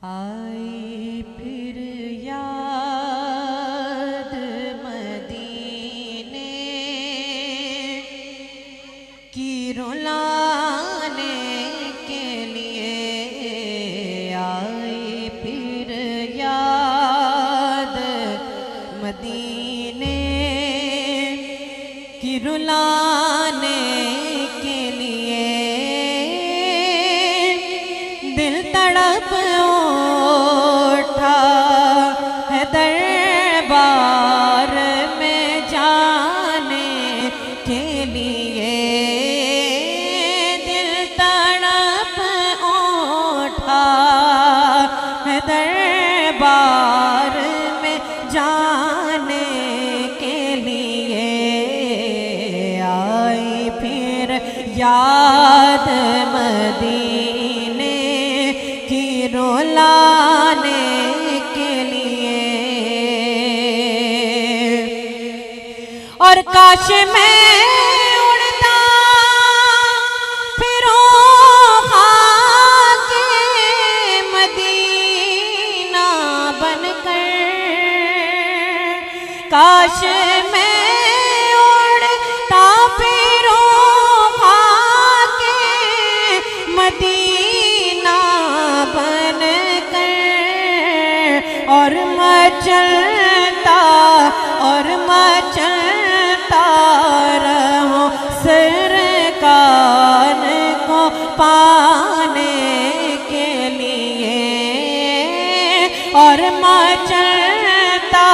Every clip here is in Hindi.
आई फिर याद मदीने की रुलाने के लिए, आई फिर याद मदीने की रुलाने के लिए। दिल तड़प उठा है दरबार में जाने के लिए। दिल तड़प उठा है दरबार में जाने के लिए। आई फिर याद मदीने की रुलाने के लिए। और काश मैं उड़ता फिरूं खाके मदीना बनकर। काश मैं उड़ता फिरूं खाके मदीना बनकर। और मचलता रहूं सरकार को पाने के लिए। और मचलता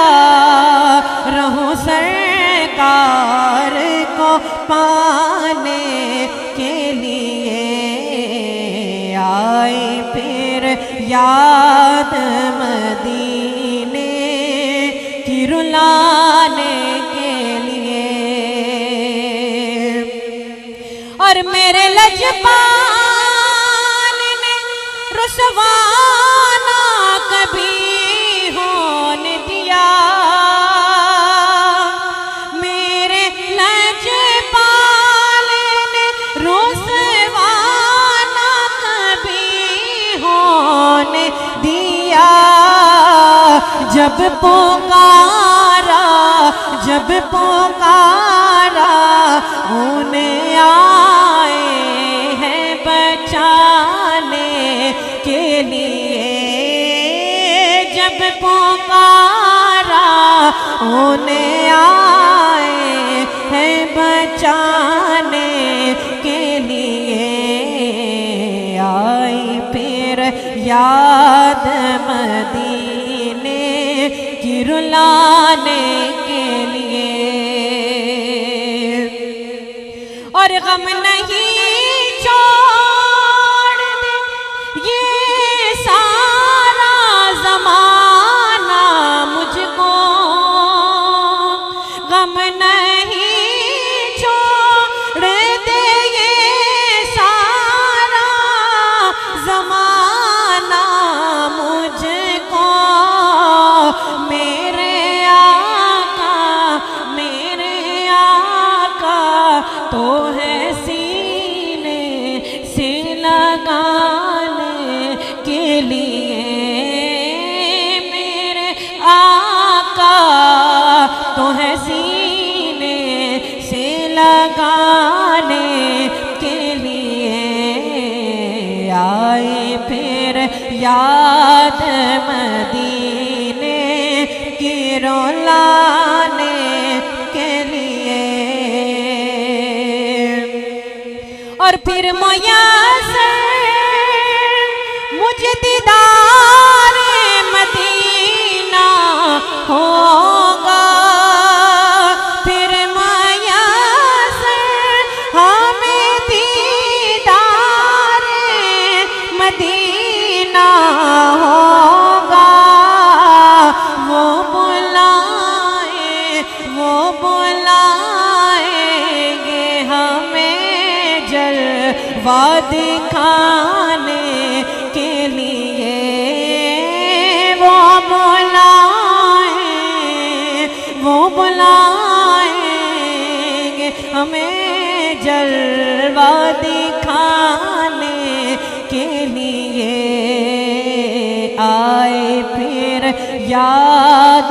रहूं सरकार को पाने के लिए। आई फिर याद मदीने की रुलाने के लिए। और मेरे लजपान ने रुसवा ना कभी होने दिया। मेरे लजपान ने रुसवा ना कभी होने दिया। जब पुकारा उन्हें आए हैं बचाने के लिए। जब पुकारा उन्हें आए हैं बचाने के लिए। आई फिर याद मदीने की रुलाने के लिए। और गम नहीं छोड़ दे ये सारा ज़माना मुझको। गम नहीं छोड़ दे ये सारा ज़माना मुझको। मेरे आका तो है सीने से लगाने के लिए। मेरे आका तो है सीने से लगाने के लिए। आए फिर याद मदीने की रुलाने के लिए। और फिर मुयस्सर मुझे दीदार मदीना होगा। फिर मुयस्सर हमें दीदार मदीना होगा। वो बुलाएंगे हमें जलवा दिखाने के लिए। वो बुलाएंगे हमें जलवा दिखाने के लिए। जान